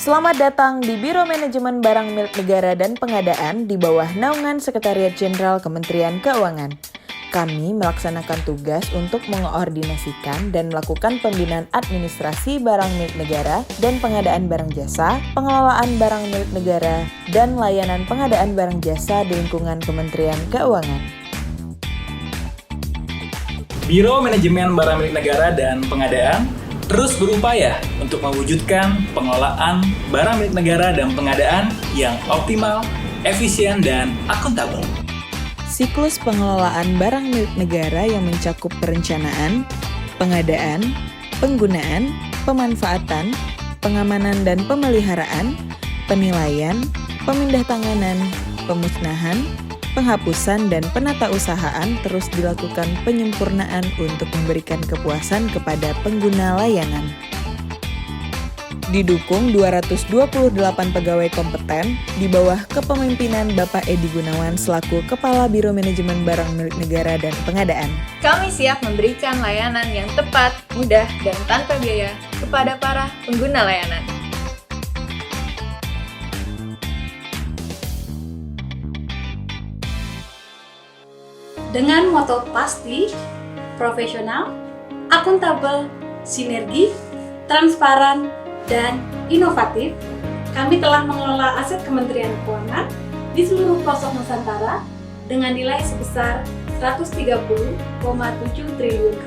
Selamat datang di Biro Manajemen Barang Milik Negara dan Pengadaan di bawah naungan Sekretariat Jenderal Kementerian Keuangan. Kami melaksanakan tugas untuk mengoordinasikan dan melakukan pembinaan administrasi barang milik negara dan pengadaan barang jasa, pengelolaan barang milik negara, dan layanan pengadaan barang jasa di lingkungan Kementerian Keuangan. Biro Manajemen Barang Milik Negara dan Pengadaan terus berupaya untuk mewujudkan pengelolaan barang milik negara dan pengadaan yang optimal, efisien, dan akuntabel. Siklus pengelolaan barang milik negara yang mencakup perencanaan, pengadaan, penggunaan, pemanfaatan, pengamanan dan pemeliharaan, penilaian, pemindahtanganan, pemusnahan, penghapusan dan penatausahaan terus dilakukan penyempurnaan untuk memberikan kepuasan kepada pengguna layanan. Didukung 228 pegawai kompeten di bawah kepemimpinan Bapak Edi Gunawan selaku Kepala Biro Manajemen Barang Milik Negara dan Pengadaan. Kami siap memberikan layanan yang tepat, mudah, dan tanpa biaya kepada para pengguna layanan. Dengan moto pasti, profesional, akuntabel, sinergi, transparan, dan inovatif, kami telah mengelola aset Kementerian Keuangan di seluruh pelosok Nusantara dengan nilai sebesar Rp130,7 triliun.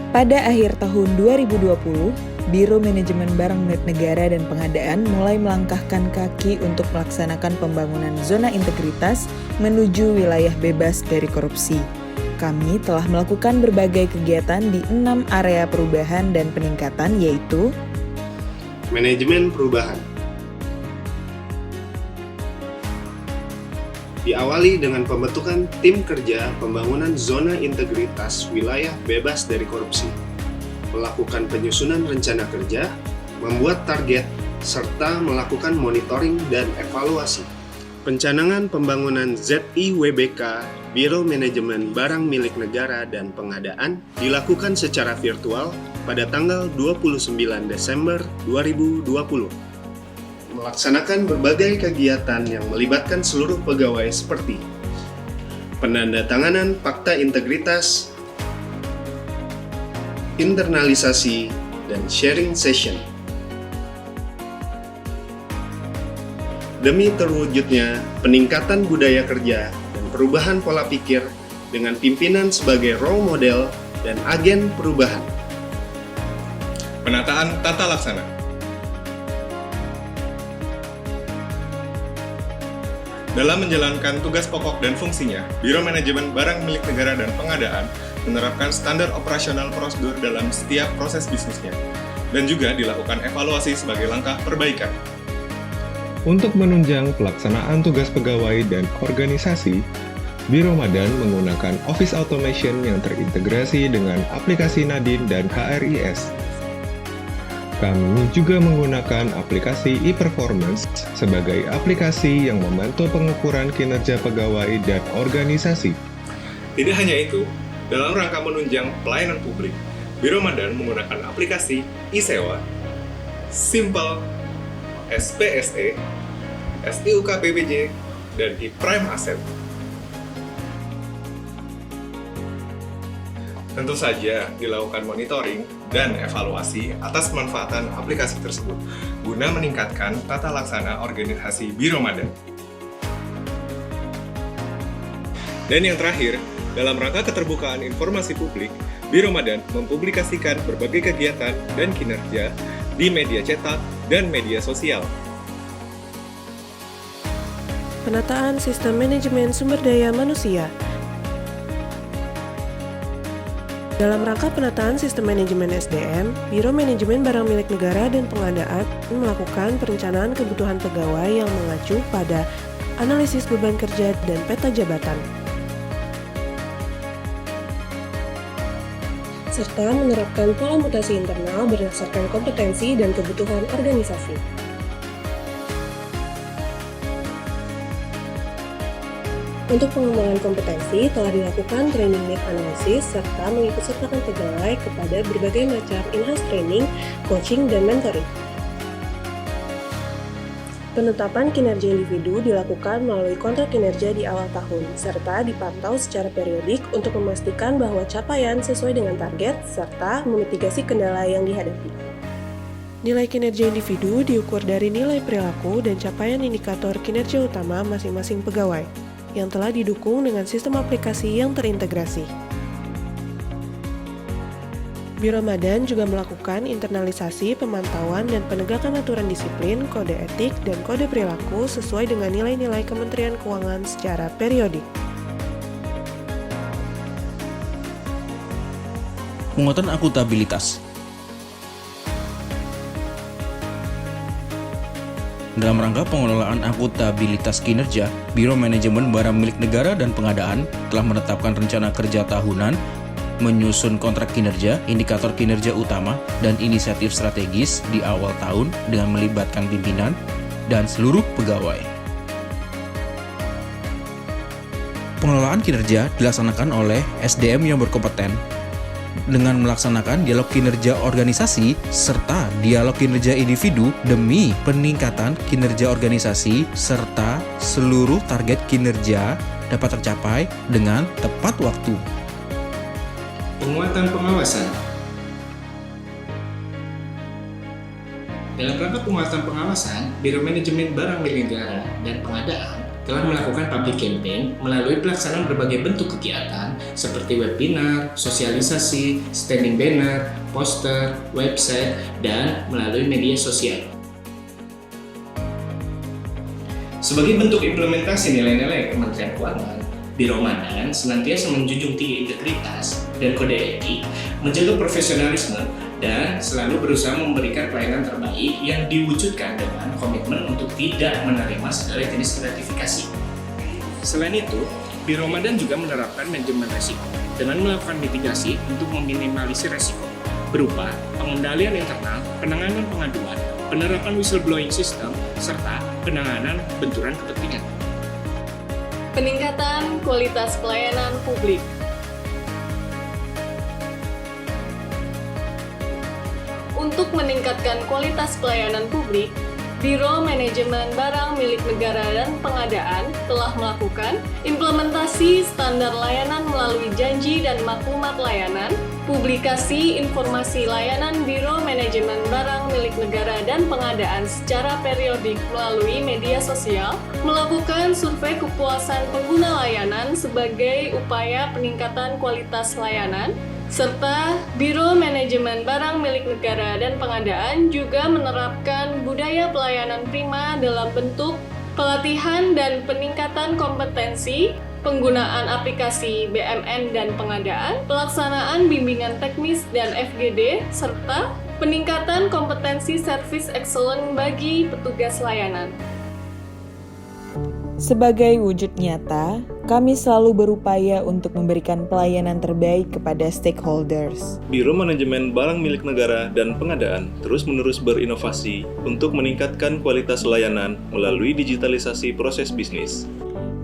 Pada akhir tahun 2020, Biro Manajemen Barang Milik Negara dan Pengadaan mulai melangkahkan kaki untuk melaksanakan pembangunan zona integritas menuju wilayah bebas dari korupsi. Kami telah melakukan berbagai kegiatan di 6 area perubahan dan peningkatan, yaitu Manajemen perubahan. Diawali dengan pembentukan tim kerja pembangunan zona integritas wilayah bebas dari korupsi, melakukan penyusunan rencana kerja, membuat target, serta melakukan monitoring dan evaluasi. Pencanangan pembangunan ZIWBK Biro Manajemen Barang Milik Negara dan Pengadaan dilakukan secara virtual pada tanggal 29 Desember 2020. Melaksanakan berbagai kegiatan yang melibatkan seluruh pegawai seperti penandatanganan fakta integritas, internalisasi, dan sharing session. Demi terwujudnya peningkatan budaya kerja dan perubahan pola pikir dengan pimpinan sebagai role model dan agen perubahan. Penataan tata laksana. Dalam menjalankan tugas pokok dan fungsinya, Biro Manajemen Barang Milik Negara dan Pengadaan menerapkan standar operasional prosedur dalam setiap proses bisnisnya, dan juga dilakukan evaluasi sebagai langkah perbaikan. Untuk menunjang pelaksanaan tugas pegawai dan organisasi, Biro Madan menggunakan Office Automation yang terintegrasi dengan aplikasi Nadine dan HRIS. Kami juga menggunakan aplikasi e-performance sebagai aplikasi yang membantu pengukuran kinerja pegawai dan organisasi. Tidak hanya itu, dalam rangka menunjang pelayanan publik, Biro Madan menggunakan aplikasi e-Sewa, Simple, SPSE, SIUK PBJ, dan e-Prime Asset. Tentu saja dilakukan monitoring dan evaluasi atas pemanfaatan aplikasi tersebut guna meningkatkan tata laksana organisasi Biro Madan. Dan yang terakhir, dalam rangka keterbukaan informasi publik, Biro Madan mempublikasikan berbagai kegiatan dan kinerja di media cetak dan media sosial. Penataan Sistem Manajemen Sumber Daya Manusia. Dalam rangka penataan sistem manajemen SDM, Biro Manajemen Barang Milik Negara dan Pengadaan melakukan perencanaan kebutuhan pegawai yang mengacu pada analisis beban kerja dan peta jabatan, serta menerapkan pola mutasi internal berdasarkan kompetensi dan kebutuhan organisasi. Untuk pengembangan kompetensi, telah dilakukan training need analysis serta mengikutsertakan pegawai kepada berbagai macam in-house training, coaching, dan mentoring. Penetapan kinerja individu dilakukan melalui kontrak kinerja di awal tahun, serta dipantau secara periodik untuk memastikan bahwa capaian sesuai dengan target, serta memitigasi kendala yang dihadapi. Nilai kinerja individu diukur dari nilai perilaku dan capaian indikator kinerja utama masing-masing pegawai, yang telah didukung dengan sistem aplikasi yang terintegrasi. Biro Madan juga melakukan internalisasi, pemantauan, dan penegakan aturan disiplin, kode etik, dan kode perilaku sesuai dengan nilai-nilai Kementerian Keuangan secara periodik. Penguatan akuntabilitas. Dalam rangka pengelolaan akuntabilitas kinerja, Biro Manajemen Barang Milik Negara dan Pengadaan telah menetapkan rencana kerja tahunan, menyusun kontrak kinerja, indikator kinerja utama, dan inisiatif strategis di awal tahun dengan melibatkan pimpinan dan seluruh pegawai. Pengelolaan kinerja dilaksanakan oleh SDM yang berkompeten dengan melaksanakan dialog kinerja organisasi serta dialog kinerja individu demi peningkatan kinerja organisasi serta seluruh target kinerja dapat tercapai dengan tepat waktu. Penguatan pengawasan. Dalam rangka penguatan pengawasan, Biro Manajemen Barang Milik Negara dan Pengadaan telah melakukan public campaign melalui pelaksanaan berbagai bentuk kegiatan seperti webinar, sosialisasi, standing banner, poster, website, dan melalui media sosial. Sebagai bentuk implementasi nilai-nilai Kementerian Keuangan, Biro Madan senantiasa menjunjung tinggi integritas dan kode etik, menjaga profesionalisme, dan selalu berusaha memberikan pelayanan terbaik yang diwujudkan dengan komitmen untuk tidak menerima segala jenis gratifikasi. Selain itu, Biro Madan juga menerapkan manajemen risiko dengan melakukan mitigasi untuk meminimalisir risiko berupa pengendalian internal, penanganan pengaduan, penerapan whistleblowing system, serta penanganan benturan kepentingan. Peningkatan kualitas pelayanan publik. Untuk meningkatkan kualitas pelayanan publik, Biro Manajemen Barang Milik Negara dan Pengadaan telah melakukan implementasi standar layanan melalui janji dan maklumat layanan, publikasi informasi layanan Biro Manajemen Barang Milik Negara dan Pengadaan secara periodik melalui media sosial, melakukan survei kepuasan pengguna layanan sebagai upaya peningkatan kualitas layanan, serta Biro Manajemen Barang Milik Negara dan Pengadaan juga menerapkan budaya pelayanan prima dalam bentuk pelatihan dan peningkatan kompetensi, penggunaan aplikasi BMN dan pengadaan, pelaksanaan bimbingan teknis dan FGD, serta peningkatan kompetensi service excellence bagi petugas layanan. Sebagai wujud nyata, kami selalu berupaya untuk memberikan pelayanan terbaik kepada stakeholders. Biro Manajemen Barang Milik Negara dan Pengadaan terus-menerus berinovasi untuk meningkatkan kualitas layanan melalui digitalisasi proses bisnis.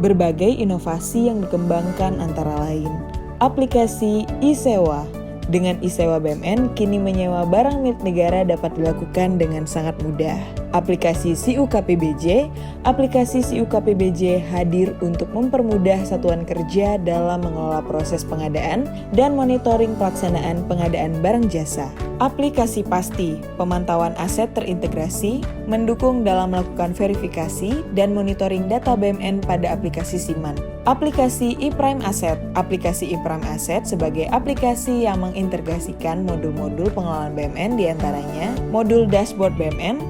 Berbagai inovasi yang dikembangkan antara lain, aplikasi e-Sewa. Dengan e-Sewa BMN, kini menyewa barang milik negara dapat dilakukan dengan sangat mudah. Aplikasi CUKPBJ hadir untuk mempermudah satuan kerja dalam mengelola proses pengadaan dan monitoring pelaksanaan pengadaan barang jasa. Aplikasi Pasti, pemantauan aset terintegrasi, mendukung dalam melakukan verifikasi dan monitoring data BMN pada aplikasi Siman. Aplikasi ePrime Asset, aplikasi ePrime Asset sebagai aplikasi yang mengintegrasikan modul-modul pengelolaan BMN diantaranya modul dashboard BMN,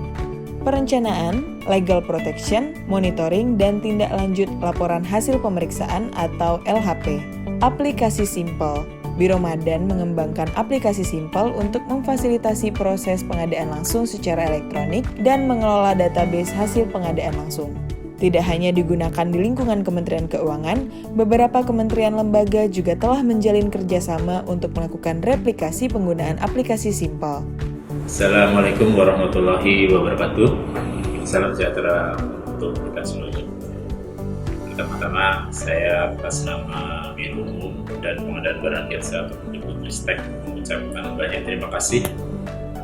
perencanaan, legal protection, monitoring, dan tindak lanjut laporan hasil pemeriksaan atau LHP. Aplikasi Simple. Biro Madan mengembangkan aplikasi Simple untuk memfasilitasi proses pengadaan langsung secara elektronik dan mengelola database hasil pengadaan langsung. Tidak hanya digunakan di lingkungan Kementerian Keuangan, beberapa kementerian lembaga juga telah menjalin kerjasama untuk melakukan replikasi penggunaan aplikasi Simple. Assalamualaikum warahmatullahi wabarakatuh. Salam sejahtera untuk kita semuanya. Pertama-tama saya atas nama Biro Umum dan Pengadaan Barang Jasa Kemendikbudristek mengucapkan banyak terima kasih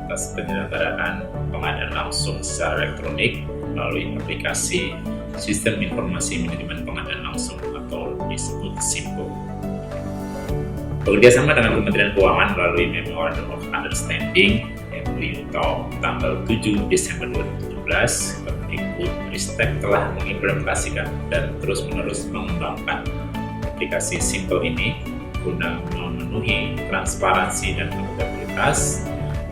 atas penyelenggaraan pengadaan langsung secara elektronik melalui aplikasi Sistem Informasi Manajemen Pengadaan Langsung atau disebut SIMPO. Bekerjasama dengan Kementerian Keuangan melalui Memorandum of Understanding MOU tanggal 7 Desember 2017, Kemendikbudristek telah mengimplementasikan dan terus-menerus mengembangkan aplikasi SIMPO ini guna memenuhi transparansi dan akuntabilitas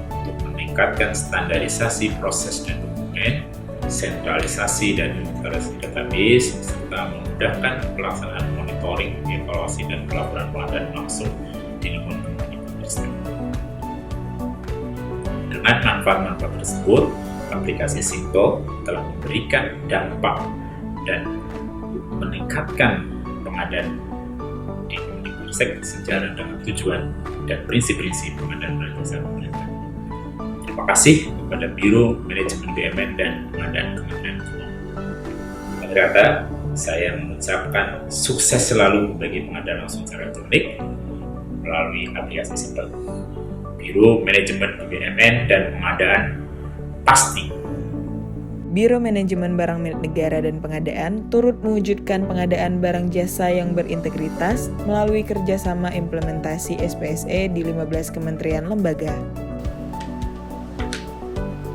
untuk meningkatkan standarisasi proses dan dokumen, sentralisasi dan inventarisasi database, serta memudahkan pelaksanaan monitoring, evaluasi, dan pelaporan pengadaan langsung di lingkungan Kemendikbudristek. Dengan manfaat-manfaat tersebut, aplikasi SIMPO telah memberikan dampak dan meningkatkan pengadaan di Kemendikbudristek sejalan dengan tujuan dan prinsip-prinsip pengadaan barang jasa pemerintah. Terima kasih kepada Biro Manajemen BUMN dan Pengadaan Kementerian Keuangan. Akhir kata, saya mengucapkan sukses selalu bagi pengadaan langsung secara elektronik melalui aplikasi SIMPO. Biro Manajemen BUMN dan Pengadaan pasti. Biro Manajemen Barang Milik Negara dan Pengadaan turut mewujudkan pengadaan barang jasa yang berintegritas melalui kerjasama implementasi SPSE di 15 kementerian lembaga.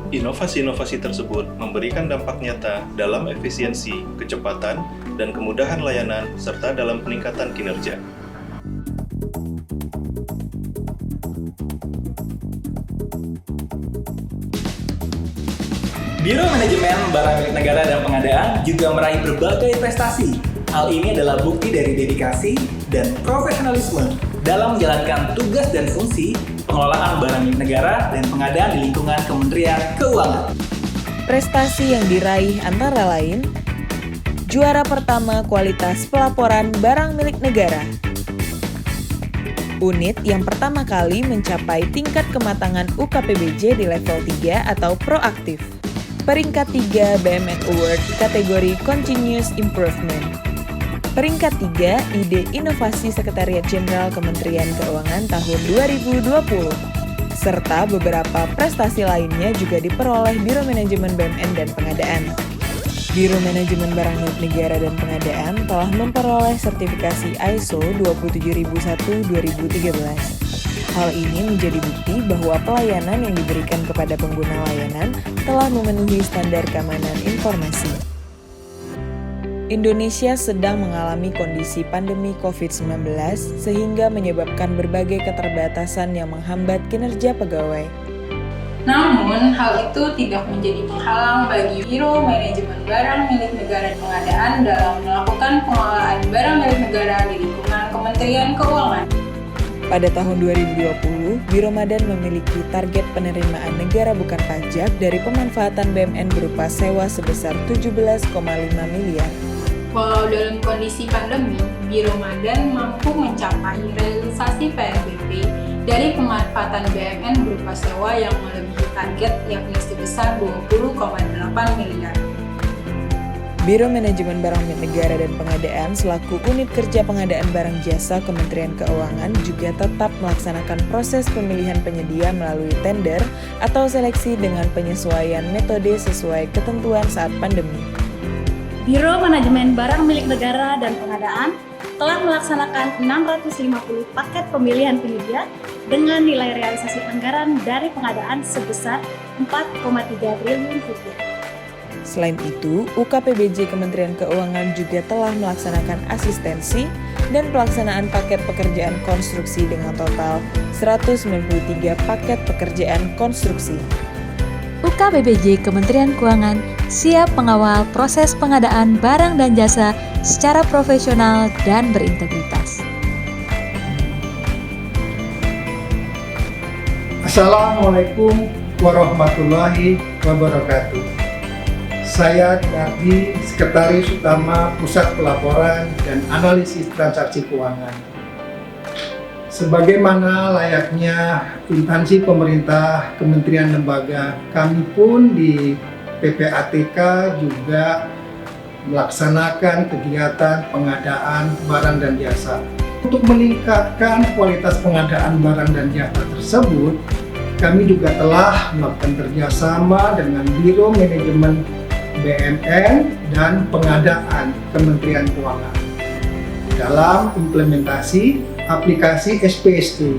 Inovasi-inovasi tersebut memberikan dampak nyata dalam efisiensi, kecepatan, dan kemudahan layanan, serta dalam peningkatan kinerja. Biro Manajemen Barang Milik Negara dan Pengadaan juga meraih berbagai prestasi. Hal ini adalah bukti dari dedikasi dan profesionalisme dalam menjalankan tugas dan fungsi pengelolaan barang milik negara dan pengadaan di lingkungan Kementerian Keuangan. Prestasi yang diraih antara lain: juara pertama kualitas pelaporan barang milik negara, unit yang pertama kali mencapai tingkat kematangan UKPBJ di level 3 atau proaktif, peringkat 3 BMN Award kategori Continuous Improvement, peringkat 3 Ide Inovasi Sekretariat Jenderal Kementerian Keuangan tahun 2020, serta beberapa prestasi lainnya juga diperoleh Biro Manajemen BUMN dan Pengadaan. Biro Manajemen Barang Milik Negara dan Pengadaan telah memperoleh sertifikasi ISO 27001-2013. Hal ini menjadi bukti bahwa pelayanan yang diberikan kepada pengguna layanan telah memenuhi standar keamanan informasi. Indonesia sedang mengalami kondisi pandemi COVID-19 sehingga menyebabkan berbagai keterbatasan yang menghambat kinerja pegawai. Namun, hal itu tidak menjadi penghalang bagi Biro Manajemen Barang Milik Negara dan Pengadaan dalam melakukan pengelolaan barang milik negara di lingkungan Kementerian Keuangan. Pada tahun 2020, Biro Madan memiliki target penerimaan negara bukan pajak dari pemanfaatan BUMN berupa sewa sebesar 17,5 miliar. Walau dalam kondisi pandemi, Biro Madan mampu mencapai realisasi PNBP dari pemanfaatan BUMN berupa sewa yang melebihi target yakni sebesar 20,8 miliar. Biro Manajemen Barang Milik Negara dan Pengadaan selaku unit kerja pengadaan barang jasa Kementerian Keuangan juga tetap melaksanakan proses pemilihan penyedia melalui tender atau seleksi dengan penyesuaian metode sesuai ketentuan saat pandemi. Biro Manajemen Barang Milik Negara dan Pengadaan telah melaksanakan 650 paket pemilihan penyedia dengan nilai realisasi anggaran dari pengadaan sebesar 4,3 triliun rupiah. Selain itu, UKPBJ Kementerian Keuangan juga telah melaksanakan asistensi dan pelaksanaan paket pekerjaan konstruksi dengan total 193 paket pekerjaan konstruksi. UKPBJ Kementerian Keuangan siap mengawal proses pengadaan barang dan jasa secara profesional dan berintegritas. Assalamualaikum warahmatullahi wabarakatuh. Saya Nardi, Sekretaris Utama Pusat Pelaporan dan Analisis Transaksi Keuangan. Sebagaimana layaknya instansi pemerintah, kementerian lembaga, kami pun di PPATK juga melaksanakan kegiatan pengadaan barang dan jasa. Untuk meningkatkan kualitas pengadaan barang dan jasa tersebut, kami juga telah melakukan kerjasama dengan Biro Manajemen BMN dan Pengadaan Kementerian Keuangan dalam implementasi aplikasi SPSE,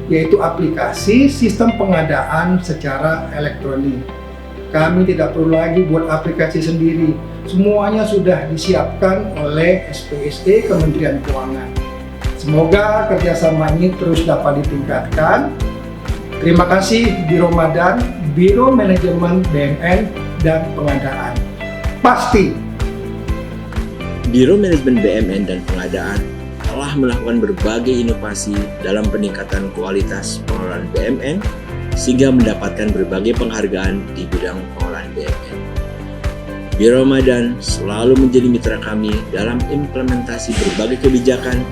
yaitu aplikasi sistem pengadaan secara elektronik. Kami tidak perlu lagi buat aplikasi sendiri, semuanya sudah disiapkan oleh SPSE Kementerian Keuangan. Semoga kerjasama ini terus dapat ditingkatkan. Terima kasih Biro Madan, Biro Manajemen BMN dan Pengadaan. Pasti Biro Manajemen BMN dan Pengadaan telah melakukan berbagai inovasi dalam peningkatan kualitas pengelolaan BMN sehingga mendapatkan berbagai penghargaan di bidang pengelolaan BMN. Biro Madan selalu menjadi mitra kami dalam implementasi berbagai kebijakan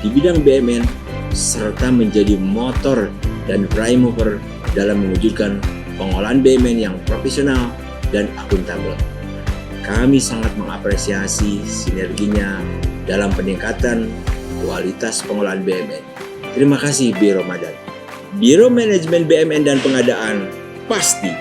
di bidang BMN serta menjadi motor dan prime mover dalam mewujudkan pengolahan BMN yang profesional dan akuntabel. Kami sangat mengapresiasi sinerginya dalam peningkatan kualitas pengelolaan BMN. Terima kasih Biro Madan. Biro Manajemen BMN dan Pengadaan pasti.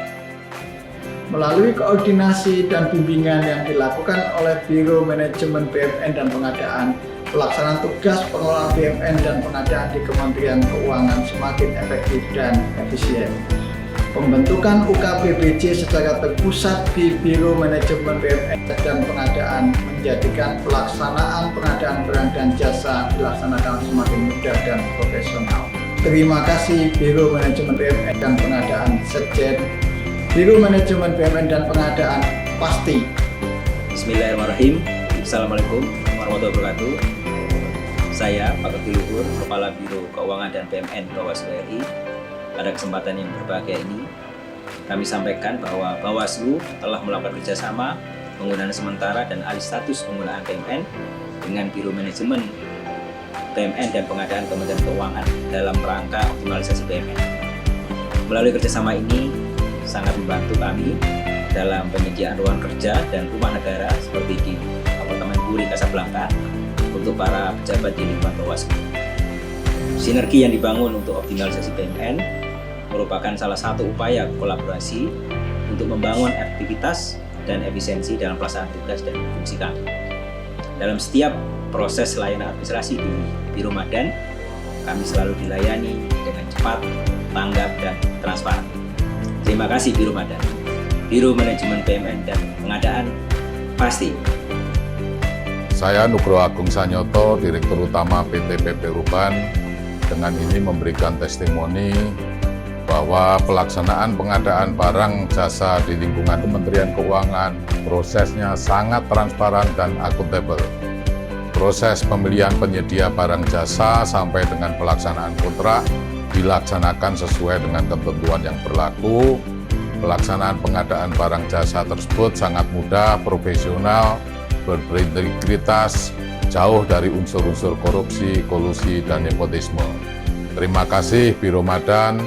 Melalui koordinasi dan bimbingan yang dilakukan oleh Biro Manajemen BMN dan Pengadaan, pelaksanaan tugas pengelolaan BMN dan pengadaan di Kementerian Keuangan semakin efektif dan efisien. Pembentukan UKBBJ secara terpusat di Biro Manajemen BMN dan Pengadaan menjadikan pelaksanaan pengadaan barang dan jasa dilaksanakan semakin mudah dan profesional. Terima kasih Biro Manajemen BMN dan Pengadaan Sekjen Biro Manajemen BMN dan Pengadaan pasti. Bismillahirrahmanirrahim. Assalamualaikum warahmatullahi wabarakatuh. Saya Pak Ketua Luhur, Kepala Biro Keuangan dan BMN Bawaslu RI. Pada kesempatan yang berbahagia ini, kami sampaikan bahwa Bawaslu telah melakukan kerjasama penggunaan sementara dan alih status penggunaan BMN dengan Biro Manajemen BMN dan Pengadaan Kementerian Keuangan dalam rangka optimalisasi BMN. Melalui kerjasama ini sangat membantu kami dalam penyediaan ruang kerja dan rumah negara seperti di Apartemen Puri Kasablanka untuk para pejabat di lingkungan Bawaslu. Sinergi yang dibangun untuk optimalisasi BMN merupakan salah satu upaya kolaborasi untuk membangun efektivitas dan efisiensi dalam pelaksanaan tugas dan fungsi kami. Dalam setiap proses layanan administrasi di Biro Madan, kami selalu dilayani dengan cepat, tanggap, dan transparan. Terima kasih Biro Madan. Biro Manajemen BMN dan Pengadaan pasti. Saya Nugroho Agung Sanyoto, Direktur Utama PT PP Ruban, dengan ini memberikan testimoni bahwa pelaksanaan pengadaan barang jasa di lingkungan Kementerian Keuangan prosesnya sangat transparan dan akuntabel. Proses pemilihan penyedia barang jasa sampai dengan pelaksanaan kontrak dilaksanakan sesuai dengan ketentuan yang berlaku. Pelaksanaan pengadaan barang jasa tersebut sangat mudah, profesional, berintegritas, jauh dari unsur-unsur korupsi, kolusi, dan nepotisme. Terima kasih Biro Madan,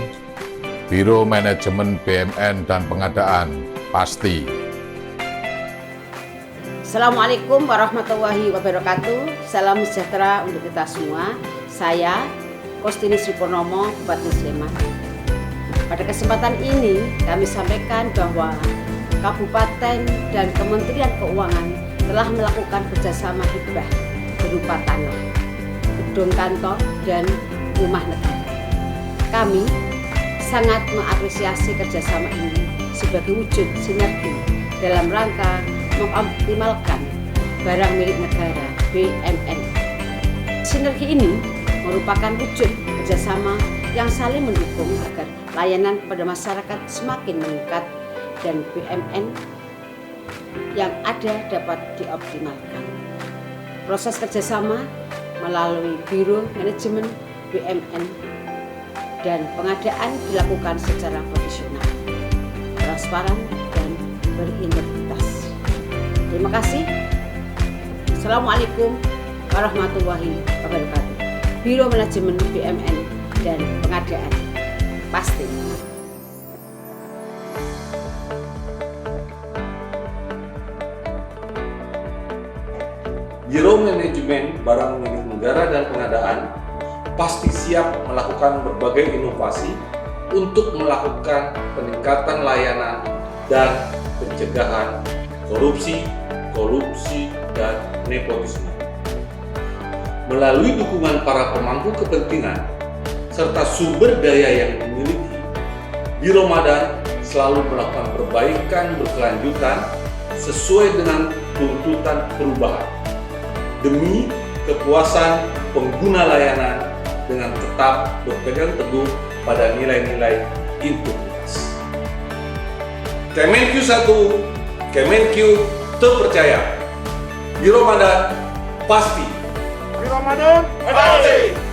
Biro Manajemen BMN dan Pengadaan pasti. Assalamualaikum warahmatullahi wabarakatuh. Salam sejahtera untuk kita semua. Saya Kostini Sri Purnomo, Bupati Sleman. Pada kesempatan ini kami sampaikan bahwa Kabupaten dan Kementerian Keuangan telah melakukan kerjasama hibah berupa tanah, gedung kantor, dan rumah negara. Kami sangat mengapresiasi kerjasama ini sebagai wujud sinergi dalam rangka mengoptimalkan barang milik negara BMN. Sinergi ini merupakan wujud kerjasama yang saling mendukung agar layanan kepada masyarakat semakin meningkat dan BMN yang ada dapat dioptimalkan. Proses kerjasama melalui Biro Manajemen BMN dan Pengadaan dilakukan secara profesional, transparan, dan berintegritas. Terima kasih. Assalamualaikum warahmatullahi wabarakatuh. Biro Manajemen BMN dan Pengadaan pasti. Biro Manajemen Barang Milik Negara dan Pengadaan pasti siap melakukan berbagai inovasi untuk melakukan peningkatan layanan dan pencegahan korupsi, dan nepotisme. Melalui dukungan para pemangku kepentingan serta sumber daya yang dimiliki, Biro Madan selalu melakukan perbaikan berkelanjutan sesuai dengan tuntutan perubahan demi kepuasan pengguna layanan dengan tetap berpegang teguh pada nilai-nilai integritas. Kemenq 1, Kemenq terpercaya. Biro Madan pasti. Biro Madan pasti.